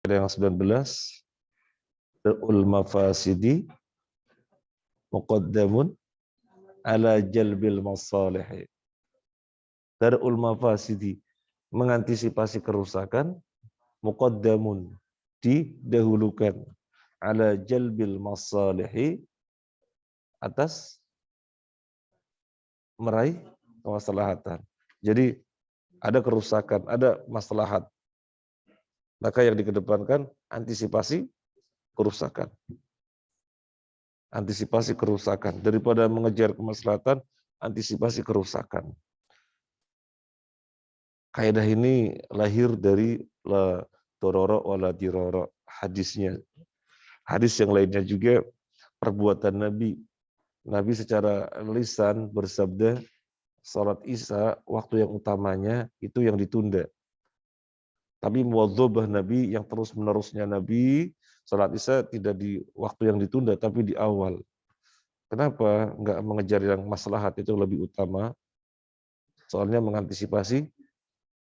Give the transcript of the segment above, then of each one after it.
yang 19, darul mafasidi muqaddamun ala jalbil masalih. Darul mafasidi, mengantisipasi kerusakan, muqaddamun, didahulukan, ala jalbil masalihi, atas meraih kemaslahatan. Jadi ada kerusakan, ada maslahat. Maka yang dikedepankan antisipasi kerusakan. Antisipasi kerusakan. Daripada mengejar kemaslahatan, antisipasi kerusakan. Kaidah ini lahir dari la dororo wala diroro, hadisnya. Hadis yang lainnya juga perbuatan Nabi. Nabi secara lisan bersabda, salat Isya waktu yang utamanya itu yang ditunda. Tapi muwadzabah Nabi yang terus-menerusnya Nabi, salat Isya tidak di waktu yang ditunda tapi di awal. Kenapa enggak mengejar yang maslahat itu lebih utama? Soalnya mengantisipasi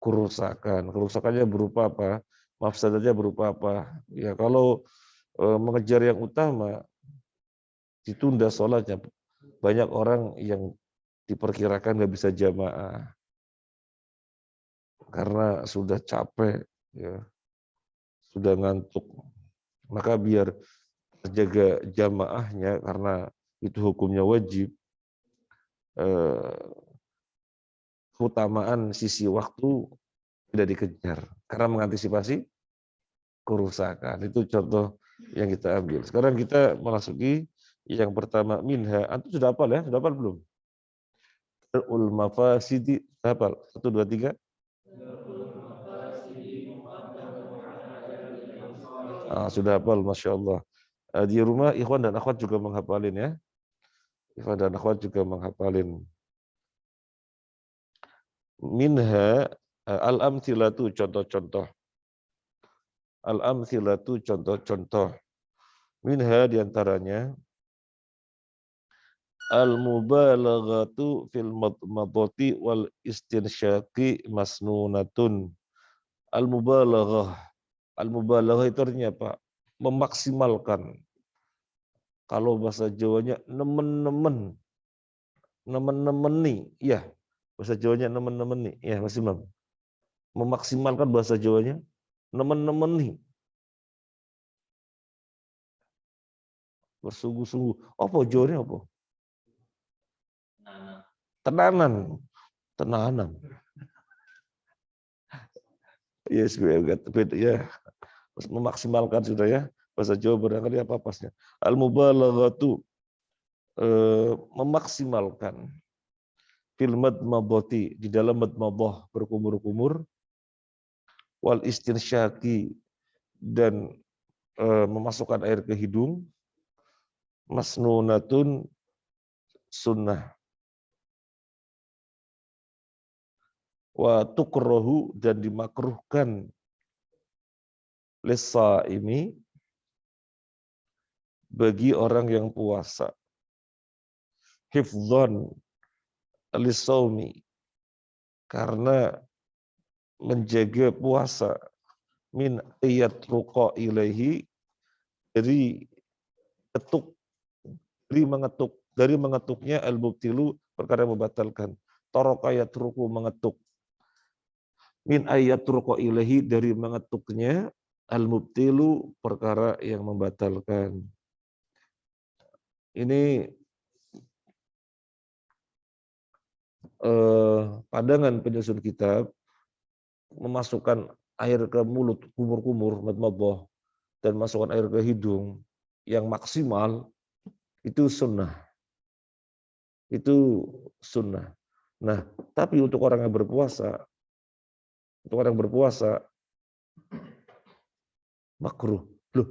kerusakan. Kerusakannya berupa apa? Mafsadatnya berupa apa? Ya kalau mengejar yang utama ditunda sholatnya, banyak orang yang diperkirakan nggak bisa jamaah karena sudah capek, ya, sudah ngantuk. Maka biar terjaga jamaahnya karena itu hukumnya wajib, keutamaan sisi waktu tidak dikejar karena mengantisipasi kerusakan. Itu contoh yang kita ambil. Sekarang kita memasuki yang pertama, minha. Antum sudah hafal ya? Sudah hafal belum? Darul mafasidi, hafal? 1, 2, 3. Sudah hafal, Masya Allah. Di rumah ikhwan dan akhwat juga menghafalin ya. Ikhwan dan akhwat juga menghafalin. Minha al-amthilatu, contoh-contoh. Al-amthilatu, contoh-contoh. Minha diantaranya al-mubalaghatu fil madmadati wal istinsyaqi masnunatun. Al-mubalaghah. Al-mubalaghah itu artinya apa? Memaksimalkan. Kalau bahasa Jawanya nemen-nemen. Nemen-nemeni. Ya, bahasa Jawanya nemen-nemeni. Ya, Mas Imam. Memaksimalkan bahasa Jawanya nemen-nemeni. Bersungguh-sungguh. Apa Jawanya apa? Tenanan. Tenanan. Yes, ya. Memaksimalkan sudah ya. Bahasa Jawa barangkali apa pasnya. Al-mubalaghatu, memaksimalkan. Fil madmadati, di dalam madmadah berkumur-kumur, wal istinsyaqi, dan memasukkan air ke hidung, masnunatun, sunnah. Wa tukrahu, dan dimakruhkan, lesa ini, bagi orang yang puasa. Hifdzan lisaumi, karena menjaga puasa, min ayat ruqa ilaihi, dari ketuk, dari mengetuknya al-mubtilu, perkara yang membatalkan. Taraka yatruku, mengetuk. Min ayat ruqa ilaihi, dari mengetuknya al-mubtilu, perkara yang membatalkan. Ini pandangan penyusun kitab, memasukkan air ke mulut, kumur-kumur, madmadah, dan masukkan air ke hidung yang maksimal, itu sunnah. Itu sunnah. Nah, tapi untuk orang yang berpuasa, makruh. Loh,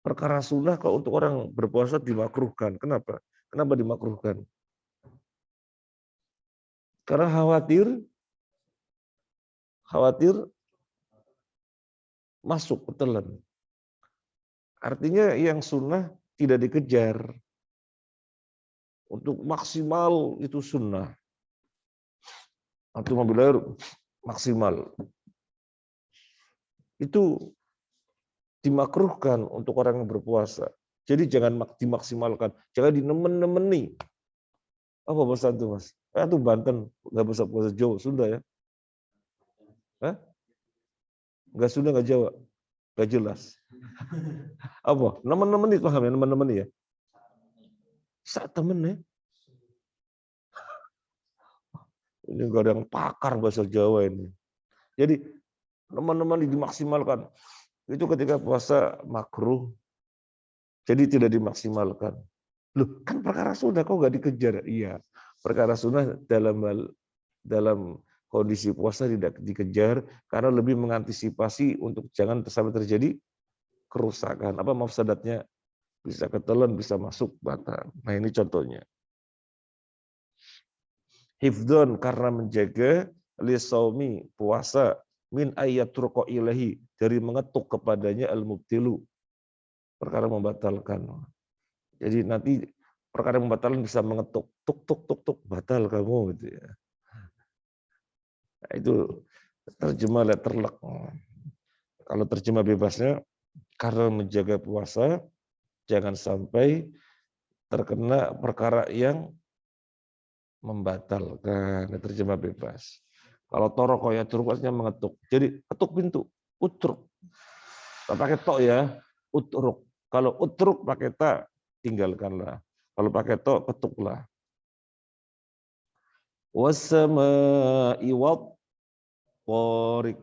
perkara sunnah kalau untuk orang berpuasa dimakruhkan. Kenapa? Kenapa dimakruhkan? Karena khawatir masuk ketelan. Artinya yang sunnah tidak dikejar. Untuk maksimal itu sunnah. Atau mobil air maksimal. itu dimakruhkan untuk orang yang berpuasa. Jadi jangan dimaksimalkan, jangan dinemen-nemeni. Apa bahasa itu, Mas? Itu Banten, nggak bisa bahasa Jawa, Sunda ya? Hah? Nggak Sunda, nggak Jawa? Nggak jelas. Apa? Nemen-nemen itu paham ya, nemen-nemen ya? Saat temen ya. Ini nggak ada yang pakar bahasa Jawa ini. Jadi nemen-nemen dimaksimalkan. Itu ketika puasa makruh, jadi tidak dimaksimalkan. Loh, kan perkara sunnah kok nggak dikejar? Iya, perkara sunnah dalam kondisi puasa tidak dikejar karena lebih mengantisipasi untuk jangan sampai terjadi kerusakan. Apa mafsadatnya? Bisa ketelan, bisa masuk batang. Nah ini contohnya. Hifdon karena menjaga lisaumi puasa min ayat ruko ilahi dari mengetuk kepadanya al-mubtilu perkara membatalkan. Jadi nanti perkara membatalkan bisa mengetuk tuk tuk tuk tuk batal kamu gitu ya. Nah, itu terjemah letterlock. Kalau terjemah bebasnya karena menjaga puasa jangan sampai terkena perkara yang membatalkan. Terjemah bebas. Kalau toroko ya turuknya mengetuk. Jadi ketuk pintu, utruk. Tak pakai tok ya, utruk. Kalau utruk pakai ta, tinggalkanlah. Kalau pakai tok, ketuklah. Wasama'i wat tariq.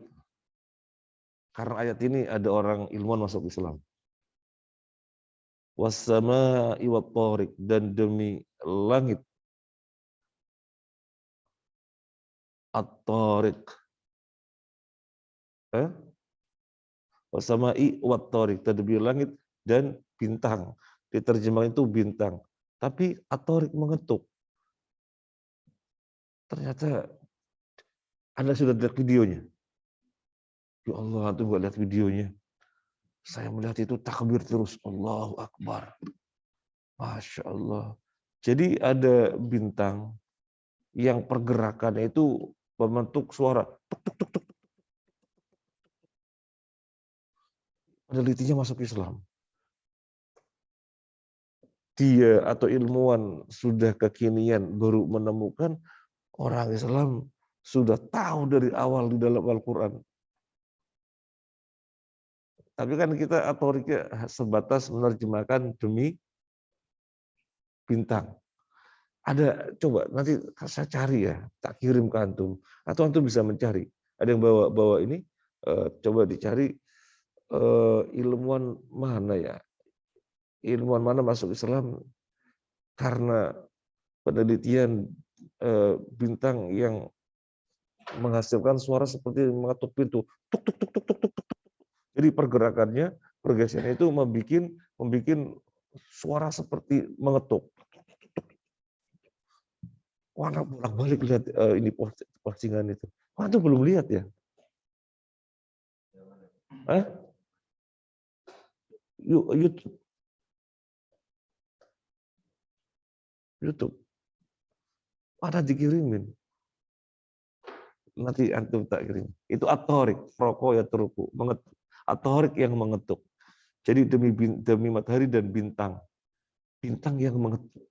Karena ayat ini ada orang ilmuwan masuk Islam. Wasama'i wat tariq, dan demi langit at-tariq. Wasama'i wat tariq, demi langit dan bintang. Diterjemahkan itu bintang. Tapi at-tariq mengetuk. Ternyata Anda sudah lihat videonya. Ya Allah, antum nggak lihat videonya. Saya melihat itu takbir terus. Allahu Akbar. Masya Allah. Jadi ada bintang yang pergerakannya itu membentuk suara. Tuk, tuk, tuk, tuk. Penelitinya masuk Islam. Dia atau ilmuwan sudah kekinian baru menemukan orang Islam sudah tahu dari awal di dalam Al-Quran. Tapi kan kita atoriknya sebatas menerjemahkan demi bintang. Ada, coba nanti saya cari ya, tak kirim ke antum. Atau antum bisa mencari. Ada yang bawa ini, coba dicari ilmuwan mana ya. Ilmuwan mana masuk Islam karena penelitian bintang yang menghasilkan suara seperti mengetuk pintu. Tuk, tuk, tuk, tuk, tuk, tuk, tuk. Jadi pergerakannya, pergeserannya itu membuat suara seperti mengetuk. Wah, bolak-balik lihat ini postingan itu. Wah, itu belum lihat ya? YouTube. YouTube. Ada dikirimin. Nanti antum tak kirim. Itu atorik, rokok ya teruku, mengetuk. Atorik yang mengetuk. Jadi demi matahari dan bintang. Bintang yang mengetuk.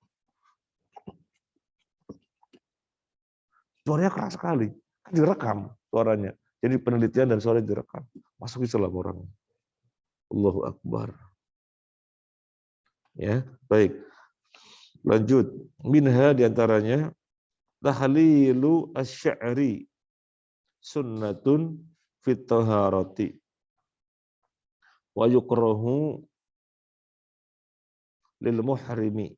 Suaranya keras sekali. Direkam suaranya. Jadi penelitian dan suara direkam. Masuk Islam orang. Allahu Akbar. Ya, baik. Lanjut. Minha diantaranya tahlilu asy-sya'ri sunnatun fit taharati wa yukrahu lil muhrimi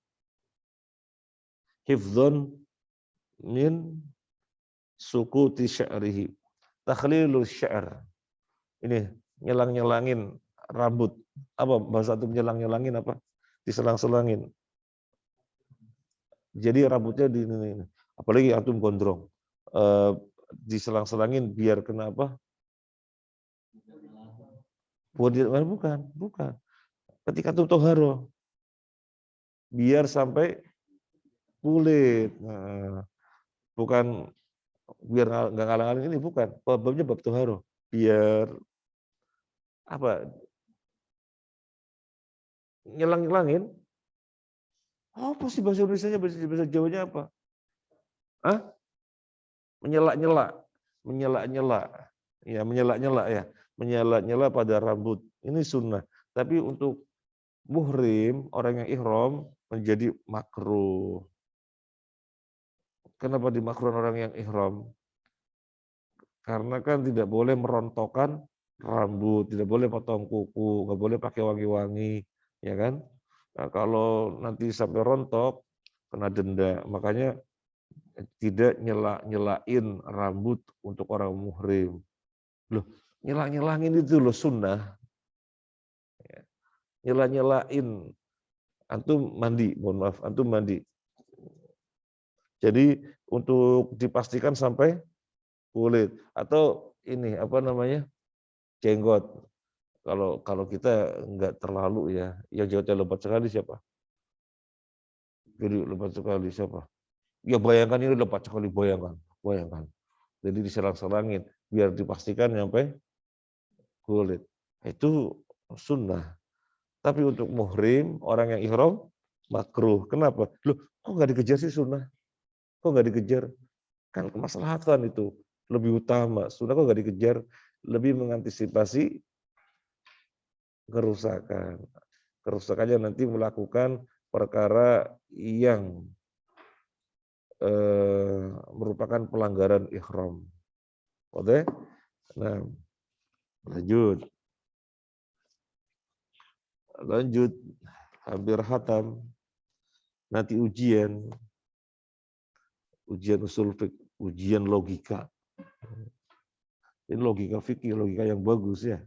hifdzan min sukuti sya'rihi. Takhlilu sya'r. Ini nyelang-nyelangin rambut. Apa bahasa itu nyelang-nyelangin apa? Diselang-selangin. Jadi rambutnya di ini. Apalagi antum gondrong. Diselang-selangin biar kenapa? Bukan. Ketika antum toharo, biar sampai kulit. Nah, bukan biar nggak ngalang-ngalang ini, bukan. Babnya bab toharo. Biar Apa? Nyelang-nyelangin? Apa sih bahasa Indonesianya, bahasa Jawanya apa? Hah? Menyela-nyela. Menyela-nyela. Ya, menyela-nyela ya. Menyela-nyela pada rambut. Ini sunnah. Tapi untuk muhrim, orang yang ihram, menjadi makruh. Kenapa dimakruhkan orang yang ihram? Karena kan tidak boleh merontokkan rambut, tidak boleh potong kuku, nggak boleh pakai wangi-wangi, ya kan? Nah, kalau nanti sampai rontok, kena denda. Makanya tidak nyela-nyelain rambut untuk orang muhrim. Loh, nyela-nyelangin itu loh sunnah. Nyela-nyelain. Antum mandi, mohon maaf, antum mandi. Jadi untuk dipastikan sampai kulit atau ini apa namanya? Jenggot. Kalau kita nggak terlalu ya, yang jenggotnya lebat sekali siapa? Jadi lebat sekali siapa? Ya bayangkan ini lebat sekali, bayangkan, bayangkan. Jadi diserang-serangin biar dipastikan sampai kulit. Itu sunnah. Tapi untuk muhrim, orang yang ihram makruh. Kenapa? Loh, kok nggak dikejar sih sunnah? Kok nggak dikejar? Kan kemaslahatan itu lebih utama. Sunnah kok nggak dikejar? Lebih mengantisipasi kerusakan. Kerusakannya nanti melakukan perkara yang merupakan pelanggaran ihram. Oke? Nah, lanjut. Lanjut. Hampir khatam. Nanti ujian usul fiqh, ujian logika. Ini logika fikih, logika yang bagus ya.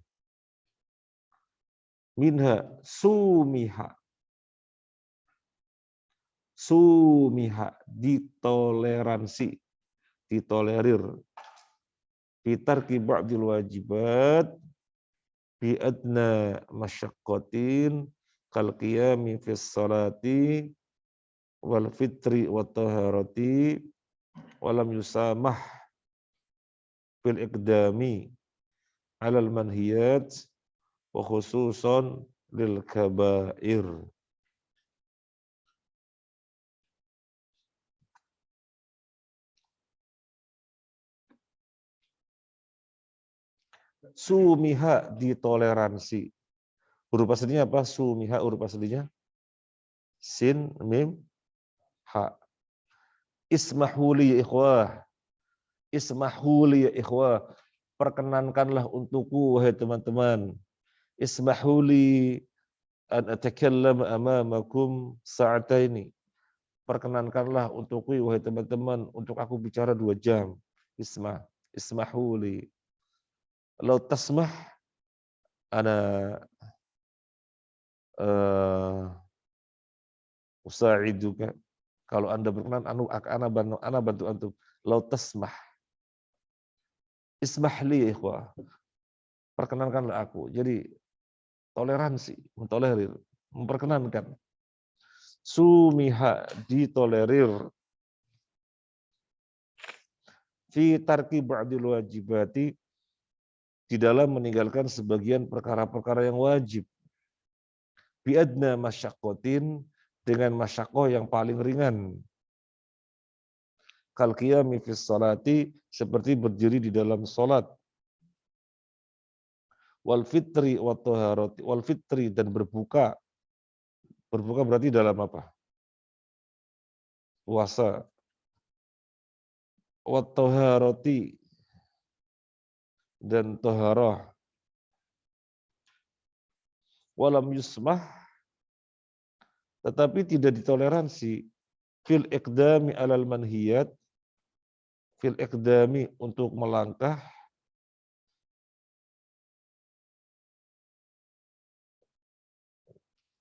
Minha sumiha. Sumiha, ditoleransi, ditolerir. Fitarki ba'dil wajibat bi adna masyaqqatin kal qiyami fis salati wal fitri wat taharati walam yusamah fil iqdami alal manhiyat wa khususan lil kabair. Sumiha, ditoleransi. Huruf aslinya apa? Sumiha huruf aslinya sin mim ha. Ismahuli ya ikhwah. Ismahuli ya ikhwah. Perkenankanlah untukku wahai teman-teman. Ismahuli an atakallam amamakum sa'ataini. Perkenankanlah untukku wahai teman-teman untuk aku bicara 2 jam. Ismahuli. Lau tasmah ana usa'iduka. Kalau Anda berkenan, ana bantu antum. Lau tasmah. Ismahli ya ikhwah. Perkenankanlah aku. Jadi toleransi, mentolerir, memperkenankan. Sumiha, ditolerir. Fi tarki ba'dil wajibati, di dalam meninggalkan sebagian perkara-perkara yang wajib. Biadna masyaqqatin, dengan masyaqqah yang paling ringan. Kal qiyami fis salati, seperti berdiri di dalam salat. Wal fitri wat taharati, wal fitri, dan berbuka. Berbuka berarti dalam apa? Puasa. Wat taharati, dan taharah. Walam yusmah, tetapi tidak ditoleransi fil iqdami alal manhiyat, fil iqdami, untuk melangkah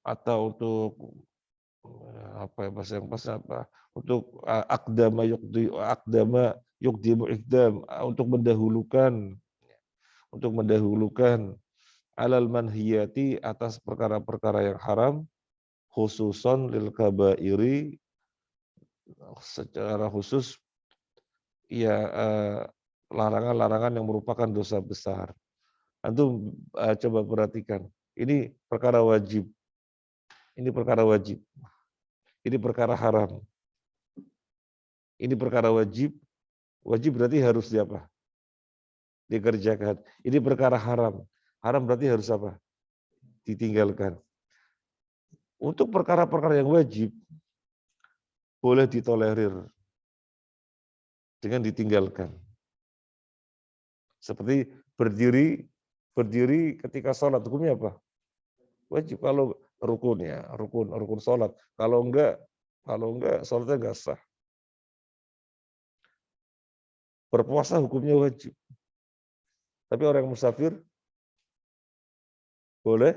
atau untuk apa ya, bahasa yang pas apa, untuk akdama yukdimu iqdam, untuk mendahulukan alal manhiyati, atas perkara-perkara yang haram, khususon lil kabairi, secara khusus ya larangan-larangan yang merupakan dosa besar. Antum coba perhatikan. Ini perkara wajib. Ini perkara wajib. Ini perkara haram. Ini perkara wajib. Wajib berarti harus diapa? Dikerjakan. Ini perkara haram. Haram berarti harus apa? Ditinggalkan. Untuk perkara-perkara yang wajib, boleh ditolerir dengan ditinggalkan. Seperti berdiri ketika sholat, hukumnya apa? Wajib. Kalau rukun ya, rukun sholat. Kalau enggak sholatnya enggak sah. Berpuasa hukumnya wajib. Tapi orang musafir boleh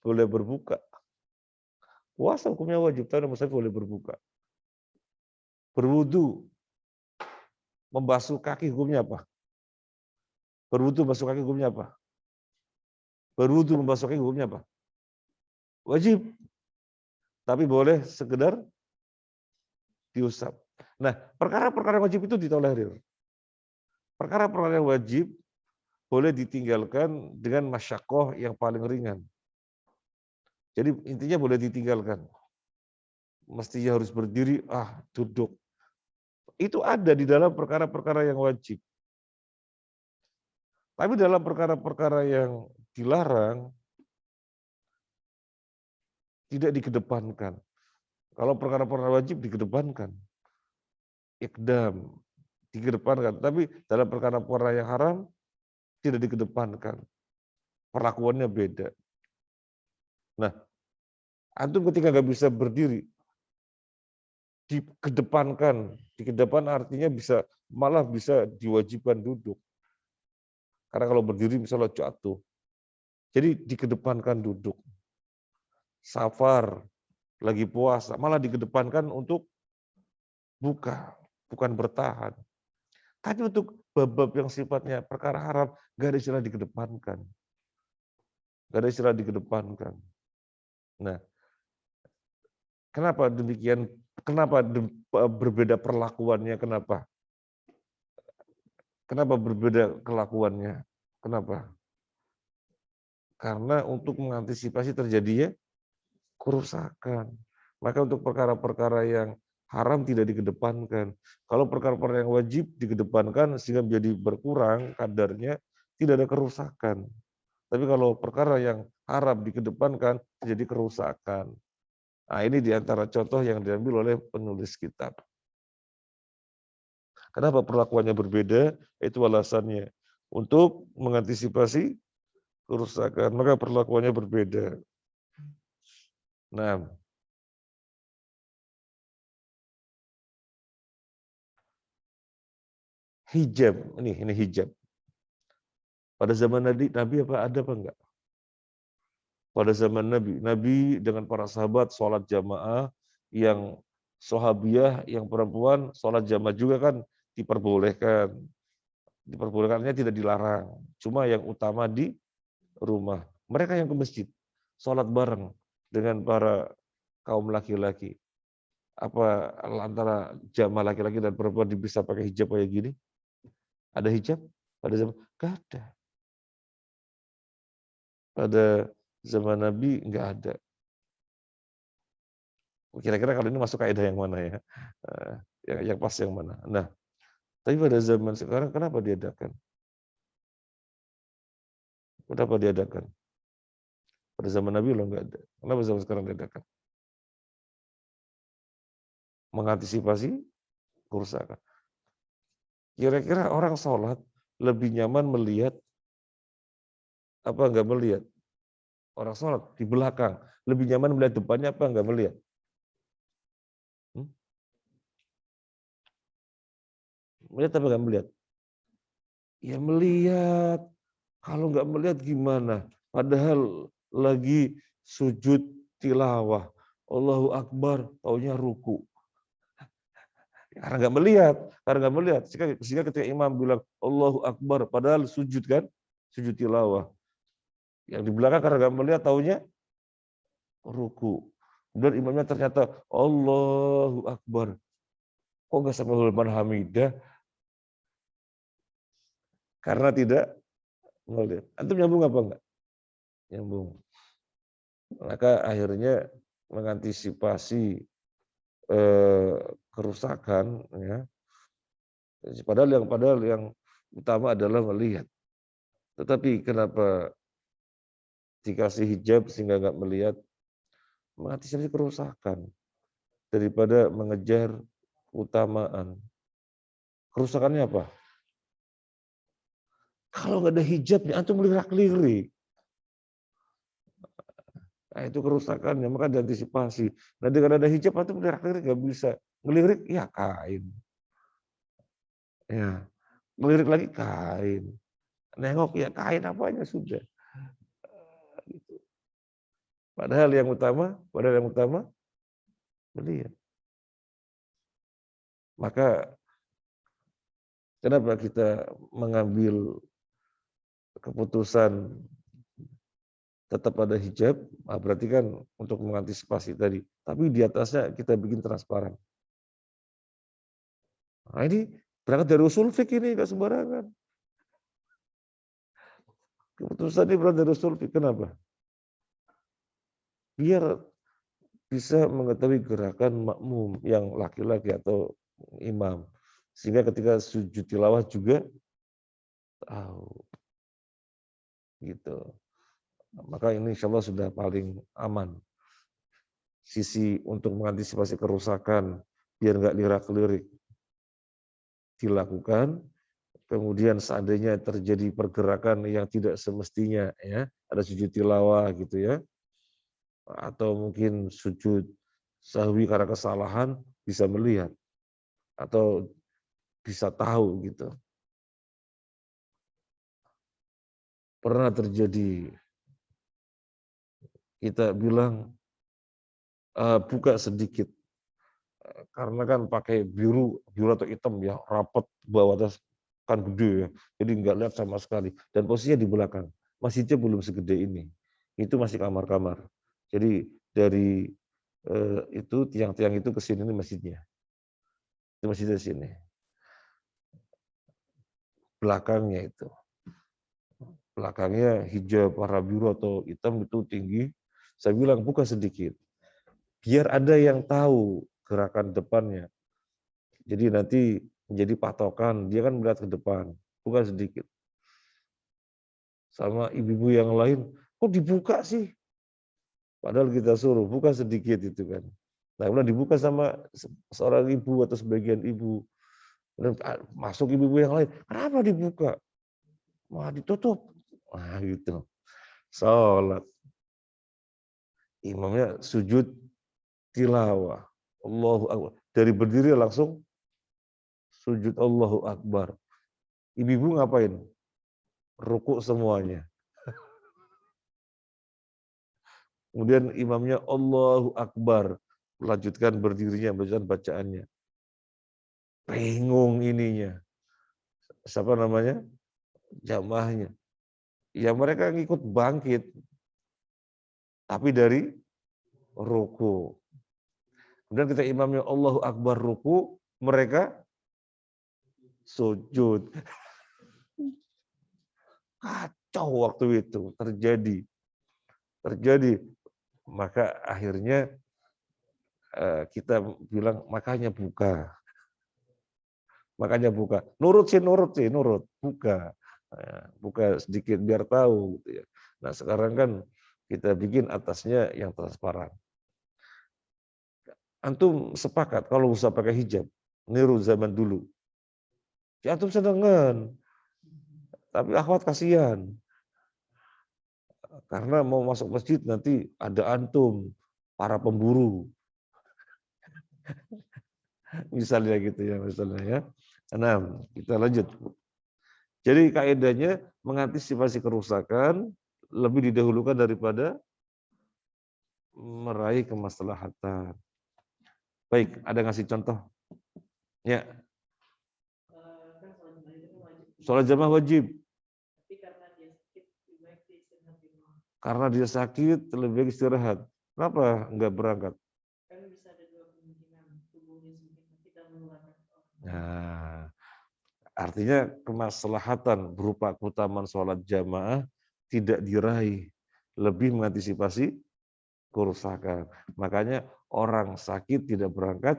berbuka. Puasa hukumnya wajib, tapi orang musafir boleh berbuka. Berwudu, membasuh kaki hukumnya apa? Berwudu membasuh kaki hukumnya apa? Berwudu membasuh kaki hukumnya apa? Wajib. Tapi boleh sekedar diusap. Nah, perkara-perkara wajib itu ditolerir. Perkara-perkara yang wajib boleh ditinggalkan dengan masyakoh yang paling ringan. Jadi intinya boleh ditinggalkan. Mestinya harus berdiri, duduk. Itu ada di dalam perkara-perkara yang wajib. Tapi dalam perkara-perkara yang dilarang, tidak dikedepankan. Kalau perkara-perkara wajib dikedepankan. Ikdam, dikedepankan. Tapi dalam perkara-perkara yang haram, tidak dikedepankan. Perlakuannya beda. Nah, antum ketika nggak bisa berdiri, dikedepankan. Dikedepan artinya malah bisa diwajibkan duduk. Karena kalau berdiri misalnya jatuh. Jadi dikedepankan duduk. Safar, lagi puasa, malah dikedepankan untuk buka, bukan bertahan. Tapi untuk bab-bab yang sifatnya perkara haram, nggak ada istilah dikedepankan. Nggak ada istilah dikedepankan. Nah, kenapa demikian? Kenapa berbeda perlakuannya? Kenapa? Kenapa berbeda kelakuannya? Kenapa? Karena untuk mengantisipasi terjadinya kerusakan. Maka untuk perkara-perkara yang haram tidak dikedepankan. Kalau perkara-perkara yang wajib dikedepankan sehingga menjadi berkurang kadarnya, tidak ada kerusakan. Tapi kalau perkara yang haram dikedepankan, terjadi kerusakan. Nah, ini diantara contoh yang diambil oleh penulis kitab. Kenapa perlakuannya berbeda? Itu alasannya. Untuk mengantisipasi kerusakan, maka perlakuannya berbeda. Nah, hijab, ini hijab. Pada zaman Nabi ada apa enggak? Pada zaman Nabi dengan para sahabat sholat jamaah, yang sahabiah, yang perempuan sholat jamaah juga kan diperbolehkan. Diperbolehkannya tidak dilarang. Cuma yang utama di rumah. Mereka yang ke masjid, sholat bareng dengan para kaum laki-laki. Apa antara jamaah laki-laki dan perempuan bisa pakai hijab kayak gini? Ada hijab? Pada zaman? Nggak ada. Pada zaman Nabi nggak ada. Kira-kira kalau ini masuk kaidah yang mana ya? Yang pas yang mana? Nah, tapi pada zaman sekarang kenapa diadakan? Kenapa diadakan? Pada zaman Nabi lo nggak ada. Kenapa zaman sekarang diadakan? Mengantisipasi kerusakan. Kira-kira orang sholat lebih nyaman melihat apa nggak melihat? Orang sholat di belakang lebih nyaman melihat depannya apa nggak melihat? Melihat apa nggak melihat? Ya melihat. Kalau nggak melihat gimana? Padahal lagi sujud tilawah. Allahu Akbar, taunya ruku. Karena nggak melihat. Sehingga ketika imam bilang Allahu Akbar, padahal sujud kan, sujud tilawah. Yang di belakang karena nggak melihat, taunya ruku. Kemudian imamnya ternyata Allahu Akbar. Kok nggak sampai Liman Hamidah? Karena tidak Melihat. Antum nyambung apa enggak? Nyambung. Maka akhirnya mengantisipasi kerusakan, ya. Padahal yang utama adalah melihat. Tetapi kenapa dikasih hijab sehingga nggak melihat? Mengantisipasi kerusakan daripada mengejar keutamaan. Kerusakannya apa? Kalau nggak ada hijabnya, antum melirik-lirik. Nah, itu kerusakannya, maka diantisipasi. Nanti kalau ada hijab, antum melirik-lirik nggak bisa. Ngelirik, ya kain. Ya, melirik lagi kain. Nengok, ya kain apanya sudah. Gitu. Padahal yang utama melihat. Maka kenapa kita mengambil keputusan tetap ada hijab, berarti kan untuk mengantisipasi tadi. Tapi di atasnya kita bikin transparan. Nah ini berangkat dari usul fikih ini, nggak sembarangan. Keputusan ini berangkat dari usul fikih. Kenapa? Biar bisa mengetahui gerakan makmum yang laki-laki atau imam. Sehingga ketika sujud tilawah juga tahu. Gitu. Maka ini insya Allah sudah paling aman. Sisi untuk mengantisipasi kerusakan, biar nggak lirak-lirik dilakukan. Kemudian seandainya terjadi pergerakan yang tidak semestinya, ya, ada sujud tilawah gitu ya, atau mungkin sujud sahwi karena kesalahan, bisa melihat atau bisa tahu gitu. Pernah terjadi kita bilang buka sedikit karena kan pakai biru atau hitam ya, rapat bawah atas kan gede ya, jadi nggak lihat sama sekali. Dan posisinya di belakang, masjidnya belum segede ini, itu masih kamar-kamar. Jadi dari itu tiang-tiang itu ke sini ini masjidnya, itu masjidnya di sini, belakangnya itu, belakangnya hijab warna biru atau hitam itu tinggi. Saya bilang buka sedikit, biar ada yang tahu gerakan depannya. Jadi nanti menjadi patokan, dia kan melihat ke depan, buka sedikit. Sama ibu-ibu yang lain, kok dibuka sih? Padahal kita suruh, buka sedikit itu kan. Nah, kemudian dibuka sama seorang ibu atau sebagian ibu. Kemudian masuk ibu-ibu yang lain, kenapa dibuka? Wah, ditutup. Wah, gitu. Salat. Imamnya sujud tilawah. Allahu Akbar. Dari berdiri langsung sujud Allahu Akbar. Ibu-ibu ngapain? Rukuk semuanya. Kemudian imamnya Allahu Akbar. Melanjutkan berdirinya, melanjutkan bacaannya. Bingung ininya. Siapa namanya? Jamaahnya. Ya mereka ngikut bangkit. Tapi dari ruku. Kemudian kita imamnya Allahu Akbar ruku, mereka sujud. Kacau waktu itu terjadi. Maka akhirnya kita bilang makanya buka. Nurut, buka. Buka sedikit biar tahu gitu ya. Nah, sekarang kan kita bikin atasnya yang transparan. Antum sepakat kalau usah pakai hijab, niru zaman dulu. Ya antum senengan. Tapi akhwat kasihan. Karena mau masuk masjid nanti ada antum, para pemburu. Misalnya gitu ya, misalnya ya. Nah, kita lanjut. Jadi kaidahnya mengantisipasi kerusakan lebih didahulukan daripada meraih kemaslahatan. Baik, ada ngasih contoh? Ya. Sholat jamaah wajib. Karena dia sakit, lebih baik istirahat. Kenapa enggak berangkat? Nah, Artinya kemaslahatan berupa keutamaan sholat jamaah tidak diraih, lebih mengantisipasi kerusakan. Makanya orang sakit tidak berangkat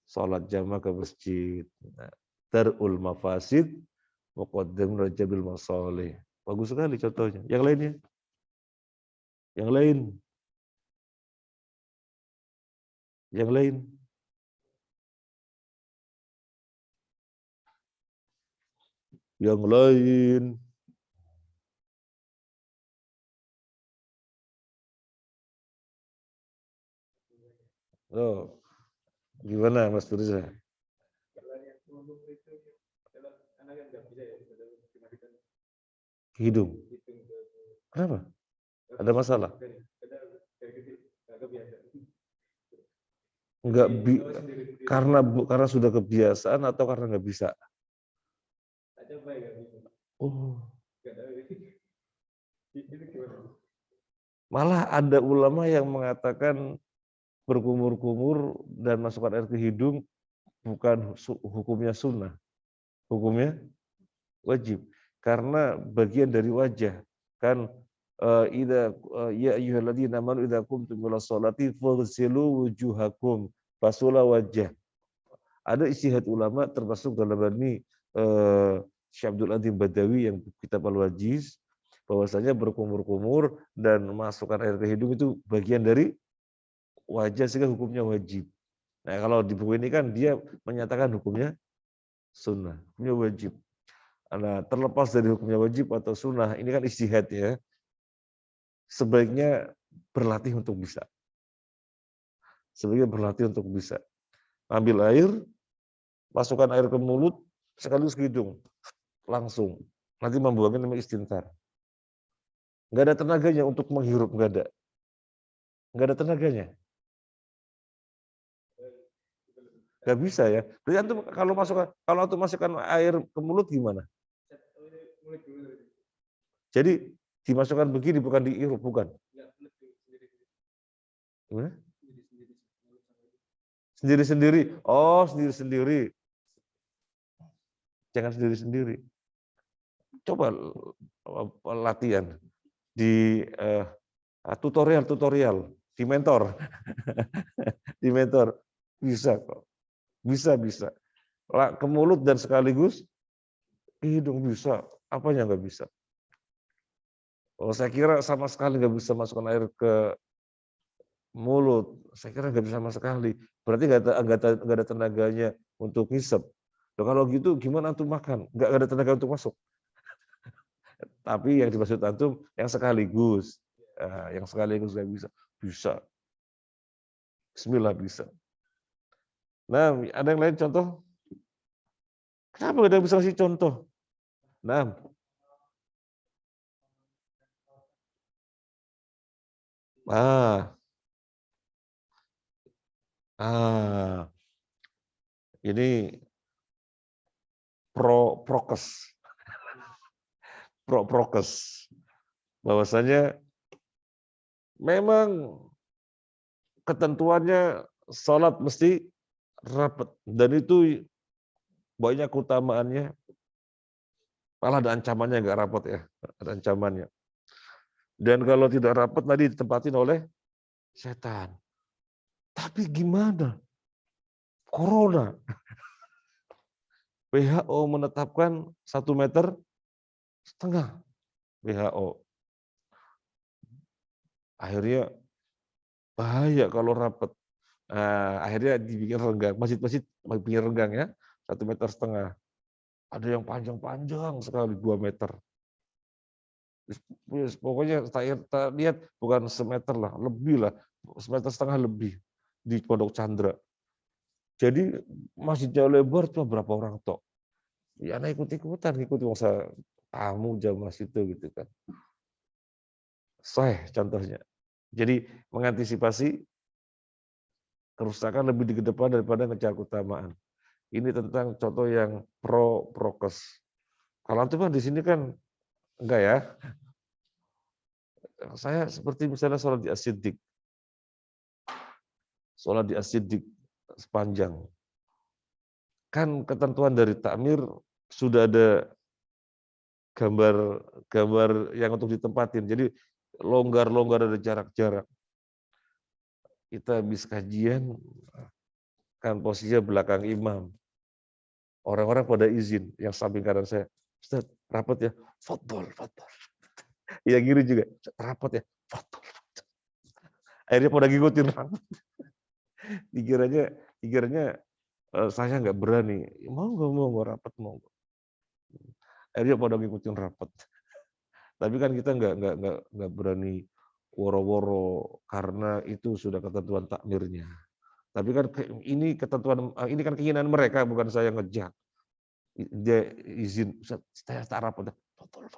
sholat jamaah ke masjid. Nah, darul mafasid muqaddam rajabil masalih. Bagus sekali contohnya. Yang lainnya? Yang lain? Yang lain? Yang lain? Oh, gimana Mas Firza? Hidung. Kenapa? Ada masalah? Enggak karena sudah kebiasaan atau karena nggak bisa? Oh. Malah ada ulama yang mengatakan berkumur-kumur dan masukkan air ke hidung bukan hukumnya sunnah, hukumnya wajib karena bagian dari wajah kan. Ya ayyuhalladzina amanu idza qumtum ila sholati faghsilu wujuhakum, basuhlah wajah. Ada ijtihad ulama termasuk dalam ini Syekh Abdul Aziz Badawi yang kitab Al-Wajiz, bahwasanya berkumur-kumur dan masukkan air ke hidung itu bagian dari wajah sehingga hukumnya wajib. Nah, kalau di buku ini kan dia menyatakan hukumnya sunnah, hukumnya wajib. Nah, terlepas dari hukumnya wajib atau sunnah, ini kan ijtihad ya. Sebaiknya berlatih untuk bisa. Sebaiknya berlatih untuk bisa. Ambil air, masukkan air ke mulut, sekaligus ke hidung. Langsung. Nanti membuangnya namanya istintar. Nggak ada tenaganya untuk menghirup, nggak ada. Nggak ada tenaganya. Nggak bisa ya. Berarti antum kalau antum masukkan air ke mulut gimana? Jadi dimasukkan begini bukan dihirup, bukan? Gimana? Sendiri-sendiri. Oh, sendiri-sendiri. Jangan sendiri-sendiri. Coba latihan di tutorial di mentor. Di mentor bisa kok. Bisa. Ke mulut dan sekaligus ke hidung bisa. Apanya nggak bisa? Oh, saya kira sama sekali nggak bisa masukkan air ke mulut. Saya kira nggak bisa sama sekali. Berarti nggak ada tenaganya untuk ngisep. Loh, kalau gitu gimana antum makan? Nggak ada tenaga untuk masuk. Tapi yang dimaksud antum yang sekaligus. Yang sekaligus nggak bisa. Bisa. Bismillah bisa. Nah, ada yang lain contoh? Kenapa nggak ada yang bisa kasih contoh? Nah, ini prokes, bahwasanya memang ketentuannya sholat mesti rapat dan itu banyak keutamaannya. Malah ada ancamannya nggak rapat ya, ada ancamannya. Dan kalau tidak rapat tadi ditempatin oleh setan. Tapi gimana? Corona. WHO menetapkan 1,5 meter WHO. Akhirnya bahaya kalau rapat. Akhirnya dibikin renggang, masjid-masjid bikin renggang ya, 1,5 meter. Ada yang panjang-panjang sekali 2 meter. Pokoknya tak lihat bukan semeter lah, lebih lah, 1,5 meter lebih di Pondok Chandra. Jadi masjidnya lebar cuma berapa orang tok. Ya anak ikut-ikutan, ikut masa tamu jamaah situ gitu kan. Contohnya. Jadi mengantisipasi kerusakan lebih di depan daripada ngejar keutamaan. Ini tentang contoh yang prokes. Kalau antum di sini kan enggak ya. Saya seperti misalnya sholat di As-Siddiq. Sholat di As-Siddiq sepanjang. Kan ketentuan dari takmir sudah ada gambar yang untuk ditempatin. Jadi longgar-longgar, ada jarak-jarak. Kita habis kajian, kan posisinya belakang imam. Orang-orang pada izin, yang samping kanan saya, Ustaz, rapat ya, fadol. Yang kiri juga, rapat ya, fadol. Akhirnya pada ngikutin rapat. Dikiranya saya nggak berani. Mau rapat, mau. Akhirnya pada ngikutin rapat. Tapi kan kita nggak berani woro-woro karena itu sudah ketentuan takmirnya. Tapi kan ini ketentuan, ini kan keinginan mereka, bukan saya ngejak. Dia izin, saya tak rapat, betul.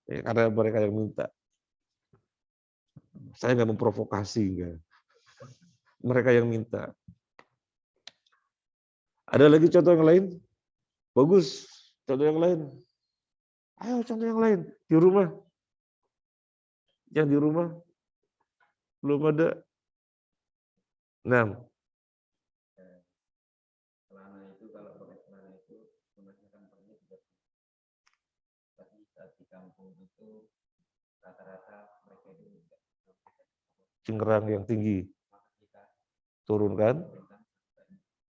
Ya, karena mereka yang minta. Saya nggak memprovokasi, enggak. Mereka yang minta. Ada lagi contoh yang lain? Bagus. Contoh yang lain. Ayo contoh yang lain. Di rumah. Yang di rumah belum ada. Nah. Celana itu kalau pakai celana itu kebanyakan pernya juga. Tapi saat di kampung itu rata-rata mereka itu cingkrang yang tinggi. Turunkan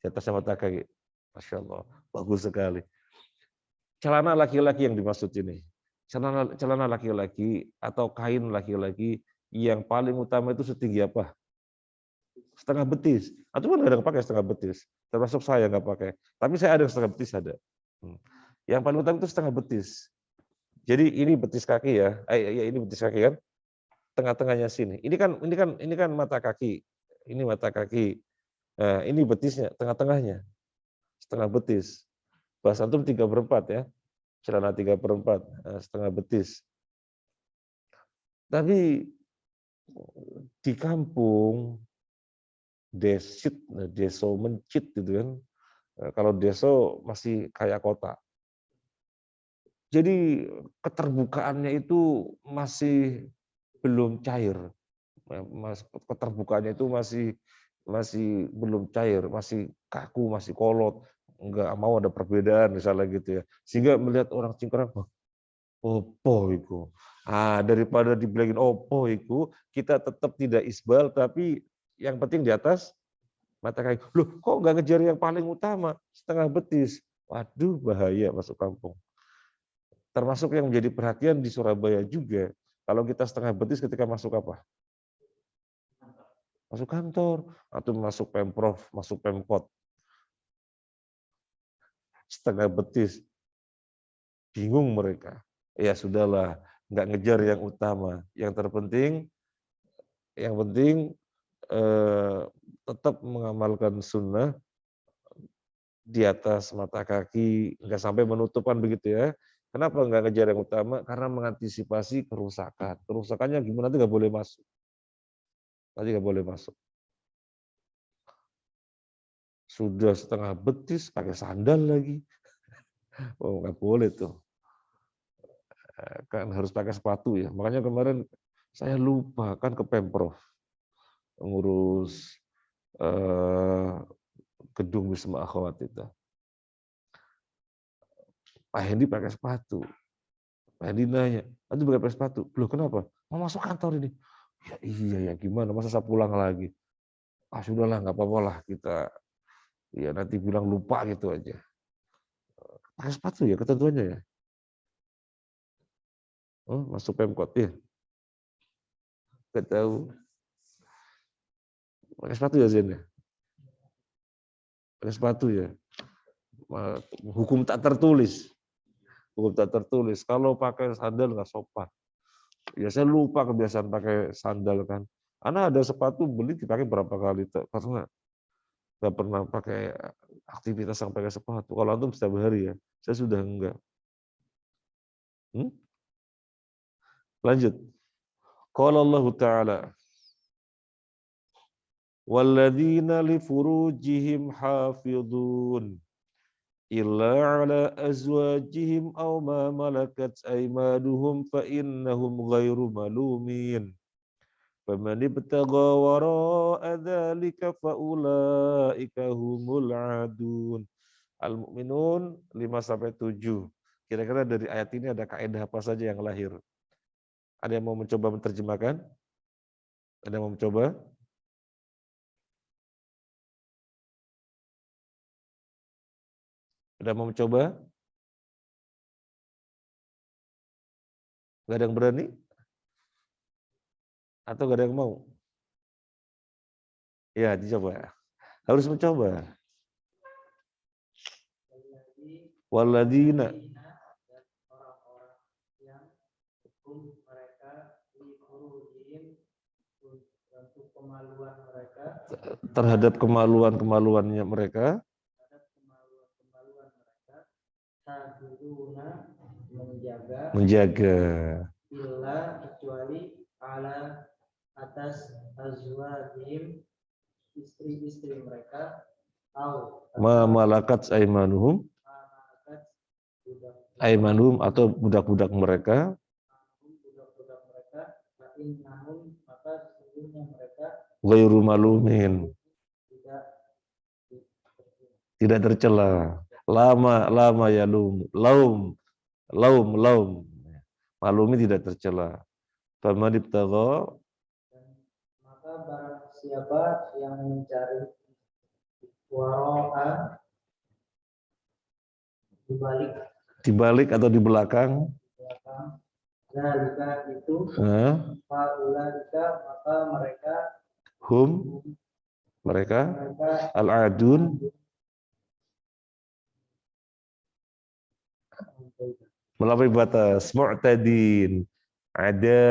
di atas mata kaki. Masya Allah. Bagus sekali. Celana laki-laki yang dimaksud ini. Celana laki-laki atau kain laki-laki yang paling utama itu setinggi apa? Setengah betis. Atau kan ada yang pakai setengah betis. Termasuk saya nggak pakai. Tapi saya ada yang setengah betis ada. Yang paling utama itu setengah betis. Jadi ini betis kaki ya. Ini betis kaki kan. Tengah-tengahnya sini. Ini kan mata kaki. Ini mata kaki. Nah, ini betisnya, tengah-tengahnya. Setengah betis. Bahasa antum 3/4 ya. Celana 3/4, setengah betis. Tapi di kampung desit, deso mencit gitu kan. Kalau deso masih kayak kota. Jadi keterbukaannya itu masih belum cair. Keterbukaannya itu masih belum cair, masih kaku, masih kolot, nggak mau ada perbedaan misalnya gitu ya. Sehingga melihat orang cingkrang, opo itu. Daripada dibilangin opo itu, kita tetap tidak isbal, tapi yang penting di atas mata kaki. Loh, kok nggak ngejar yang paling utama, setengah betis? Waduh, bahaya masuk kampung. Termasuk yang menjadi perhatian di Surabaya juga. Kalau kita setengah betis ketika masuk apa? Masuk kantor, atau masuk Pemprov, masuk Pemkot. Setengah betis. Bingung mereka. Ya sudahlah, nggak ngejar yang utama. Yang penting tetap mengamalkan sunnah di atas mata kaki, nggak sampai menutupan begitu ya. Kenapa nggak ngejar yang utama? Karena mengantisipasi kerusakan. Kerusakannya gimana? Nanti nggak boleh masuk. Sudah setengah betis, pakai sandal lagi. Oh, nggak boleh tuh. Kan harus pakai sepatu ya. Makanya kemarin saya lupa kan ke Pemprov ngurus gedung Wisma Akhwat itu. Pak Hendi pakai sepatu. Pak Hendi nanya, nanti pakai sepatu. Loh kenapa? Mau masuk kantor ini. Ya iya ya, gimana? Masa saya pulang lagi? Sudahlah, nggak apa-apa lah kita. Ya nanti bilang lupa gitu aja. Pakai sepatu ya ketentuannya ya. Oh, masuk Pemkot ya. Nggak tahu. Pakai sepatu ya Zen ya. Pakai sepatu ya. Hukum tak tertulis. Hukum tak tertulis. Kalau pakai sandal nggak sopan. Ya saya lupa kebiasaan pakai sandal kan. Karena ada sepatu beli dipakai berapa kali karena nggak pernah pakai aktivitas yang pakai sepatu. Kalau antum setiap hari ya, saya sudah enggak. Lanjut. Qala Allah Ta'ala, walladzina li furujihim hafidhun illa ala azwajihim aw ma malakat aymanuhum fa innahum ghairu malumin. Faman ibtagha wara'a dzalika fa ulaika humul adun. Al-Mu'minun 5-7. Kira-kira dari ayat ini ada kaidah apa saja yang lahir? Ada yang mau mencoba menerjemahkan? Ada yang mau mencoba? Ada yang mau mencoba? Gak ada yang berani? Atau gak ada yang mau? Ya, dicoba. Harus mencoba. Waladina. Orang-orang yang hukum mereka difurujihim untuk kemaluan mereka, Terhadap kemaluan-kemaluannya mereka. terhadap kemaluan mereka, haduruna Menjaga. illa kecuali ala atas azwajihim istri-istri mereka, Ma malakat aimanuhum. Aimanuhum atau budak-budak mereka. budak-budak mereka, fa'innahum maka sesungguhnya mereka Ghairu malumin. Tidak tercela. Lama ya laum. Malumi tidak tercela. Faman ibtagha, maka barang siapa yang mencari wara'a dibalik atau di belakang, zalika itu faulaika maka mereka mereka al-adun melampaui batas, mu'tadin, ada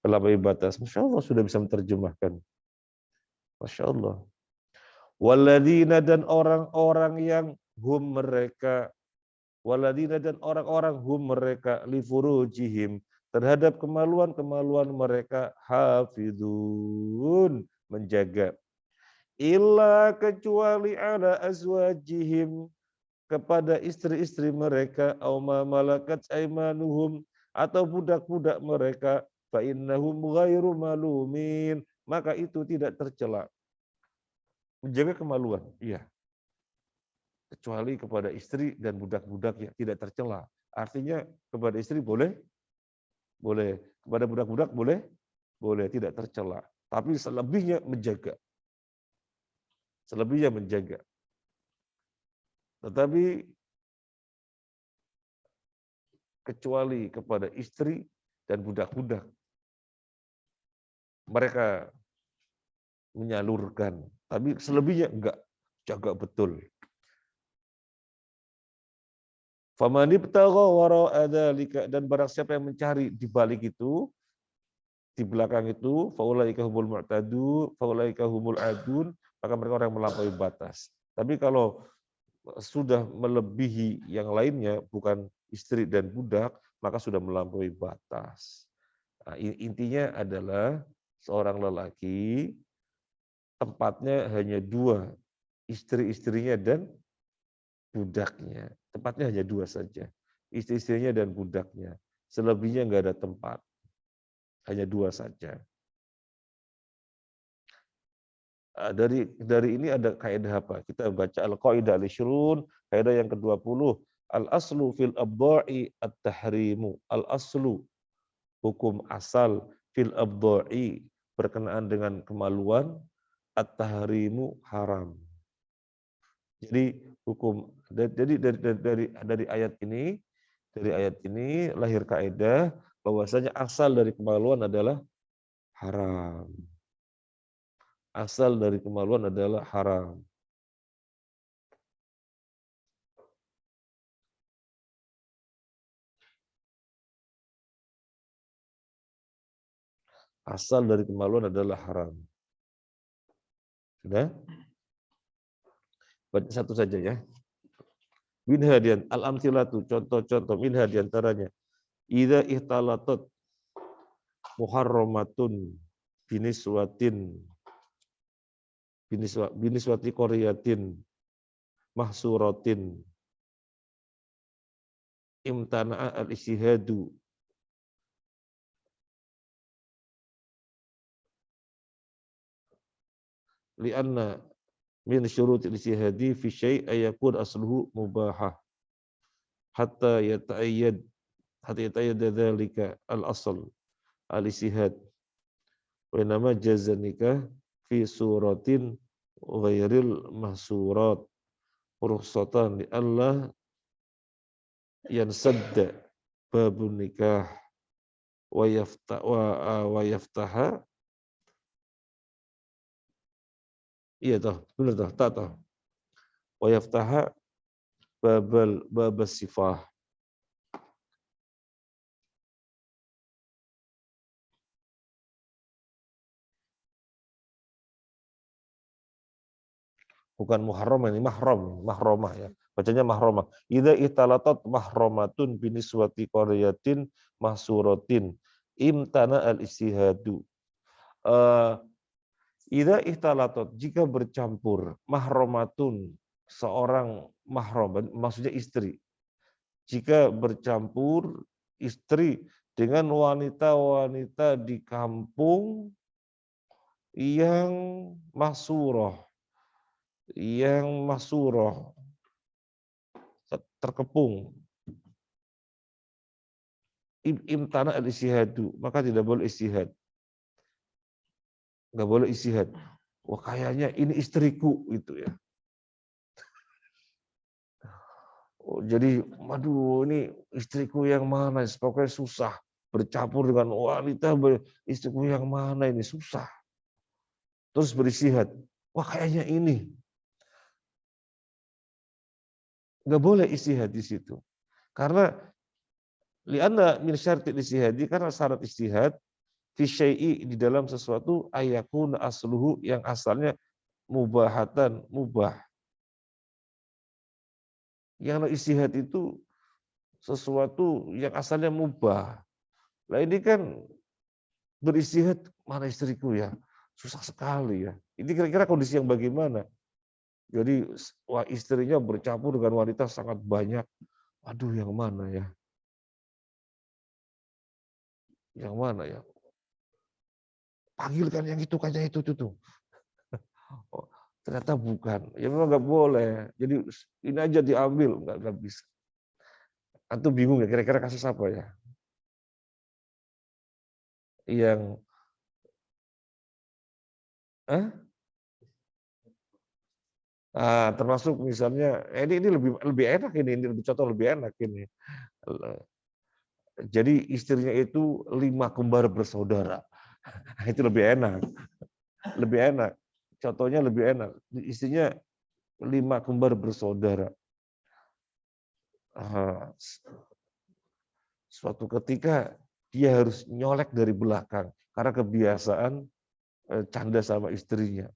melampaui batas. Masya Allah sudah bisa menerjemahkan. Masya Allah. Waladina dan orang-orang yang hum mereka, waladina dan orang-orang hum mereka li furujihim terhadap kemaluan-kemaluan mereka hafizun menjaga. Illa kecuali ala azwajihim kepada istri-istri mereka, au ma malakat aimanuhum atau budak-budak mereka, fa innahum ghairu malumin, maka itu tidak tercela. Menjaga kemaluan, iya. Kecuali kepada istri dan budak-budak yang tidak tercela. Artinya kepada istri boleh, kepada budak-budak boleh, tidak tercela. Tapi selebihnya menjaga. Tetapi kecuali kepada istri dan budak-budak, mereka menyalurkan. Tapi selebihnya enggak, jaga betul. Faman ibtagha wara'a dzalika, dan barang siapa yang mencari di balik itu, di belakang itu, faulaika humul mu'tadu, faulaika humul adun, maka mereka orang yang melampaui batas. Tapi kalau sudah melebihi yang lainnya, bukan istri dan budak, maka sudah melampaui batas. Nah, intinya adalah seorang lelaki tempatnya hanya 2, istri-istrinya dan budaknya. Tempatnya hanya 2 saja, istri-istrinya dan budaknya. Selebihnya enggak ada tempat, hanya 2 saja. Dari ini ada kaidah apa? Kita baca al-qaidah al-ishrun, kaidah yang ke-20. Al-aslu fil abda'i at-tahrimu. Al-aslu, hukum asal, fil abda'i, berkenaan dengan kemaluan, at-tahrimu, haram. Jadi hukum dari ayat ini lahir kaidah bahwasanya asal dari kemaluan adalah haram. Asal dari kemaluan adalah haram. Asal dari kemaluan adalah haram. Sudah? Baca satu saja ya. Minha al-amthilatu, contoh-contoh, minha diantaranya. Idza ihtalatat muharramatun biniswati qaryatin mahsuratin imtana'a al-ijtihadu li'anna min syurutil ijtihadi fi syai' ayakun asluhu mubahah hatta yata'ayyad dzalika al-asl al-ijtihad wa nama jazan nikah fi suratin ghairil mahsurat rukhsatan li Allah yansadda babun nikah wa yaftaha iya toh benar toh tak toh wa yaftaha babas sifah. Bukan muharram ini mahramah ya. Bacanya mahramah. Idza italatat mahramatun biniswati qaryatin mahsuratin imtana al-ijtihadu. Idza italatat jika bercampur mahramatun seorang mahram maksudnya istri. Jika bercampur istri dengan wanita-wanita di kampung yang mahsurah terkepung imtana al-ijtihadu maka tidak boleh ijtihad. Enggak boleh ijtihad. Wah kayaknya ini istriku gitu ya. Oh, jadi aduh ini istriku yang mana? Pokoknya susah bercampur dengan wanita istriku yang mana ini susah. Terus beristihad. Wah kayaknya ini. Nggak boleh istihad di situ. Karena lianna min syartil istihadi karena syarat istihad fi syai'i di dalam sesuatu ayakun asluhu yang asalnya mubahatan mubah. Yang istihad itu sesuatu yang asalnya mubah. Nah ini kan beristihad mana istriku ya? Susah sekali ya. Ini kira-kira kondisi yang bagaimana? Jadi wah istrinya bercampur dengan wanita sangat banyak. Aduh yang mana ya? Yang mana ya? Panggilkan yang itu kan yang itu tuh. Oh, ternyata bukan. Ya memang nggak boleh. Jadi ini aja diambil nggak bisa. Antum bingung ya kira-kira kasus apa ya? Yang termasuk misalnya ini lebih enak ini lebih contoh lebih enak ini. Jadi istrinya itu 5 kembar bersaudara. Itu lebih enak. Lebih enak. Contohnya lebih enak. Istrinya 5 kembar bersaudara. Suatu ketika dia harus nyolek dari belakang karena kebiasaan canda sama istrinya.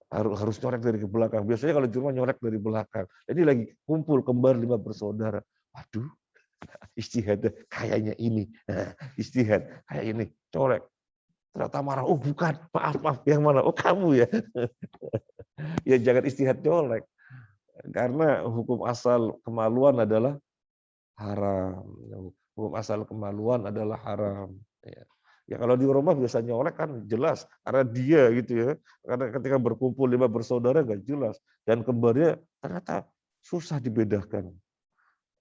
Harus nyolek dari belakang. Biasanya kalau di rumah nyolek dari belakang. Ini lagi kumpul kembar 5 bersaudara. Waduh, istihad kayaknya ini. Istihad kayak ini, colek. Ternyata marah, oh bukan, maaf, yang mana? Oh kamu ya. Ya jangan istihad colek. Karena hukum asal kemaluan adalah haram. Hukum asal kemaluan adalah haram. Ya kalau di rumah biasa nyolek kan jelas karena dia gitu ya. Karena ketika berkumpul 5 bersaudara nggak jelas dan kembarnya ternyata susah dibedakan.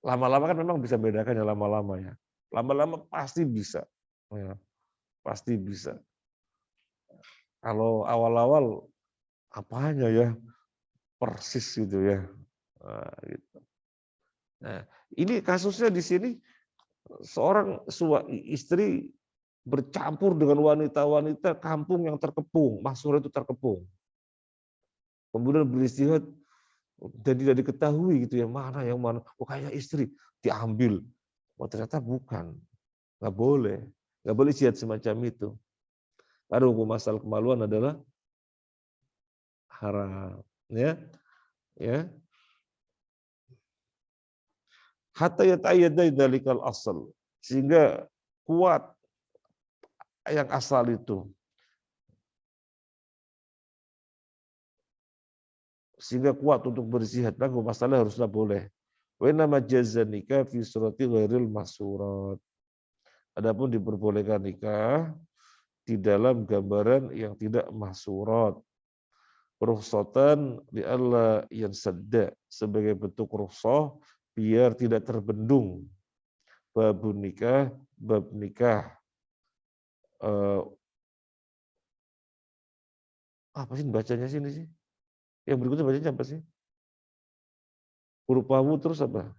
Lama-lama kan memang bisa bedakan ya lama-lama ya. Lama-lama pasti bisa. Ya, pasti bisa. Kalau awal-awal apanya ya persis gitu ya. Gitu. Nah, ini kasusnya di sini seorang istri bercampur dengan wanita-wanita kampung yang terkepung, mahsur itu terkepung. Kemudian beristihad dan tidak diketahui gitu ya mana yang mana. Oh kayak istri diambil. Oh ternyata bukan. Nggak boleh istihad semacam itu. Karena hukum asal kemaluan adalah haram. Ya. Hatta yata'ayyada dzalikal asal. Sehingga kuat yang asal itu. Sehingga kuat untuk bersihad. Maka masalah haruslah boleh. Wa nama jazan nikah fi surati ghairil mahsurat. Adapun diperbolehkan nikah di dalam gambaran yang tidak mahsurat. rukhsatan li alla yansadda, sebagai bentuk rukhsah biar tidak terbendung babun nikah, bab nikah. Apa sih bacanya sini sih? Yang berikutnya bacanya apa sih? Huruf wawu terus apa?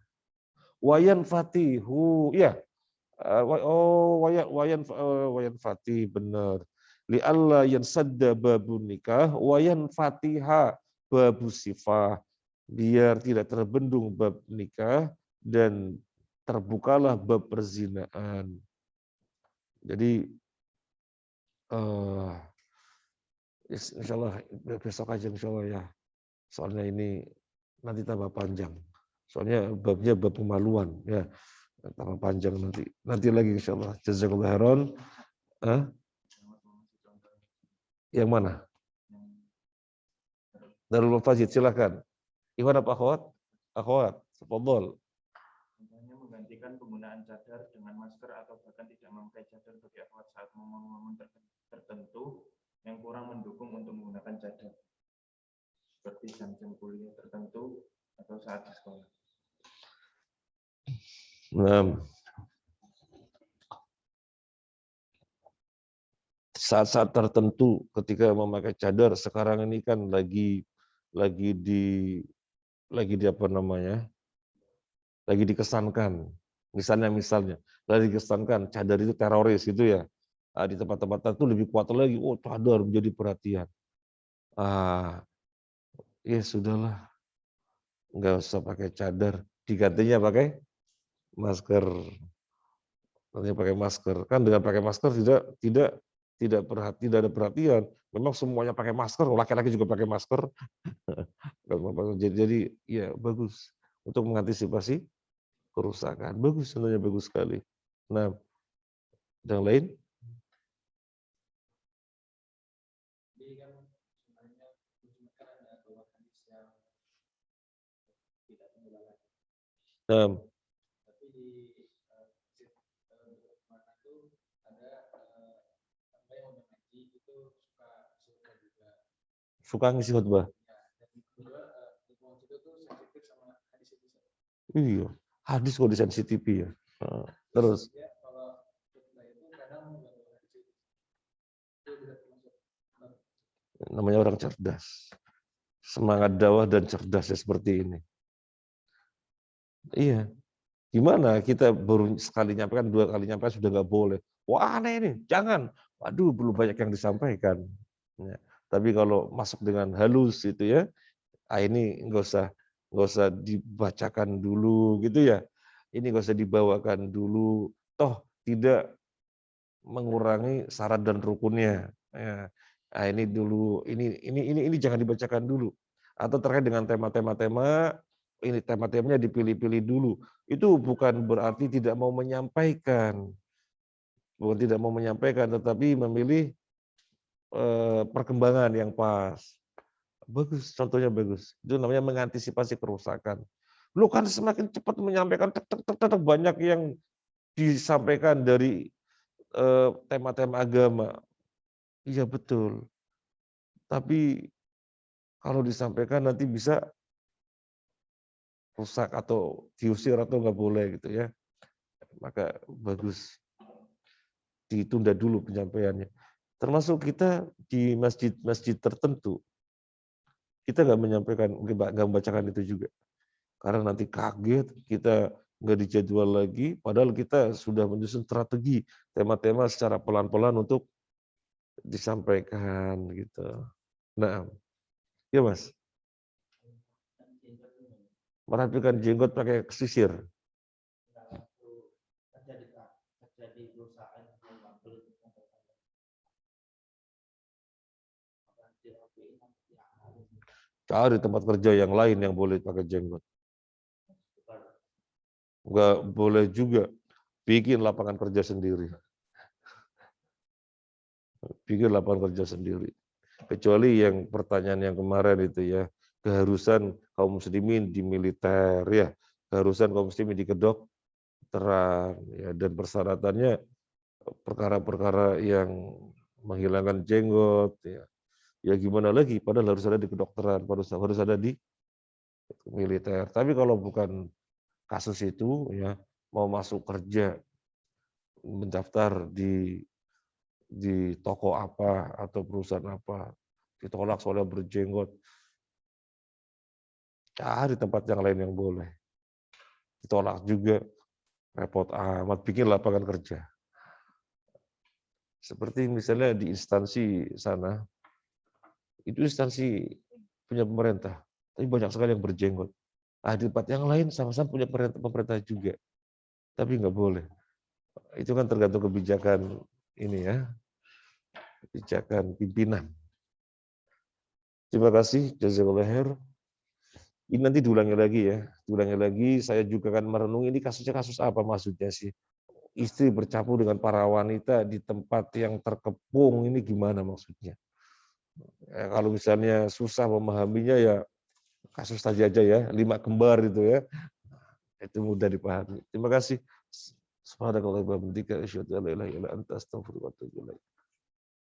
Wayan fatihu, ya. Wayan fatih, benar. Li alla yansadda babun nikah, wayan fatiha babu sifah. Biar tidak terbendung bab nikah dan terbukalah bab perzinaan. Jadi insya Allah besok aja insya Allah ya. Soalnya ini nanti tambah panjang. Soalnya babnya bab pemaluan ya. Tambah panjang nanti. Nanti lagi insya Allah. Jazakallahu khairan. Yang mana? Darul Fajid, silakan. Gimana Pak Akhwat? Akhwat, tafadhol. Misalnya menggantikan penggunaan cadar dengan masker atau bahkan tidak memakai cadar bagi akhwat saat momen-momen tertentu yang kurang mendukung untuk menggunakan cadar. Seperti jam-jam kuliah tertentu atau saat di sekolah. Nah, saat-saat tertentu ketika memakai cadar, sekarang ini kan lagi di apa namanya? Lagi dikesankan. Misalnya lagi dikesankan cadar itu teroris itu ya. Di tempat-tempat tertentu lebih kuat lagi, oh cadar menjadi perhatian. Ya sudahlah. Enggak usah pakai cadar, digantinya pakai masker. Nanti pakai masker. Kan dengan pakai masker tidak ada perhatian. Memang semuanya pakai masker, laki-laki juga pakai masker. Jadi ya bagus untuk mengantisipasi kerusakan. Bagus, sebenarnya bagus sekali. Nah, yang lain? Nah, suka ngisi khutbah. Iya, hadis kok di sensitif ya. Terus namanya orang cerdas. Semangat dakwah dan cerdas ya seperti ini. Iya. Gimana kita baru sekali nyampaikan, 2 kali nyampaikan sudah nggak boleh. Wah aneh ini, jangan. Waduh, belum banyak yang disampaikan. Ya. Tapi kalau masuk dengan halus itu ya, ini nggak usah dibacakan dulu gitu ya. Ini nggak usah dibawakan dulu. Toh tidak mengurangi syarat dan rukunnya. Ya. Nah, ini dulu, ini jangan dibacakan dulu. Atau terkait dengan tema-tema, ini tema-temanya dipilih-pilih dulu. Itu bukan berarti tidak mau menyampaikan. Bukan tidak mau menyampaikan, tetapi memilih perkembangan yang pas. Bagus, contohnya bagus. Itu namanya mengantisipasi kerusakan. Lu kan semakin cepat menyampaikan, banyak yang disampaikan dari tema-tema agama. Iya betul. Tapi kalau disampaikan nanti bisa rusak atau diusir atau nggak boleh gitu ya. Maka bagus ditunda dulu penyampaiannya. Termasuk kita di masjid-masjid tertentu, kita nggak menyampaikan, nggak membacakan itu juga. Karena nanti kaget, kita nggak dijadwal lagi, padahal kita sudah menyusun strategi tema-tema secara pelan-pelan untuk disampaikan gitu. Nah, ya Mas. Merapikan jenggot pakai sisir. Cari tempat kerja yang lain yang boleh pakai jenggot. Enggak boleh juga bikin lapangan kerja sendiri. Bikin lapangan kerja sendiri. Kecuali yang pertanyaan yang kemarin itu ya, keharusan kaum muslimin di militer ya, keharusan kaum muslimin di kedokteran ya, dan persyaratannya perkara-perkara yang menghilangkan jenggot ya. Ya gimana lagi, padahal harus ada di kedokteran, harus ada di militer. Tapi kalau bukan kasus itu, ya mau masuk kerja, mendaftar di toko apa atau perusahaan apa, ditolak soalnya berjenggot. Cari tempat yang lain yang boleh. Ditolak juga, repot amat, bikin lapangan kerja. Seperti misalnya di instansi sana, itu instansi punya pemerintah, tapi banyak sekali yang berjenggot. Di tempat yang lain sama-sama punya pemerintah juga, tapi nggak boleh. Itu kan tergantung kebijakan ini ya, kebijakan pimpinan. Terima kasih, jazakallahu khair. Ini nanti diulangi lagi ya, diulangi lagi. Saya juga akan merenungi ini kasusnya kasus apa maksudnya sih. Istri bercampur dengan para wanita di tempat yang terkepung, ini gimana maksudnya? Ya, kalau misalnya susah memahaminya ya kasus tadi aja ya, 5 kembar itu ya. Itu mudah dipahami. Terima kasih. Subhanakallahumma wa bihamdika asyhadu an la ilaha illa anta astaghfiruka wa atubu ilaik.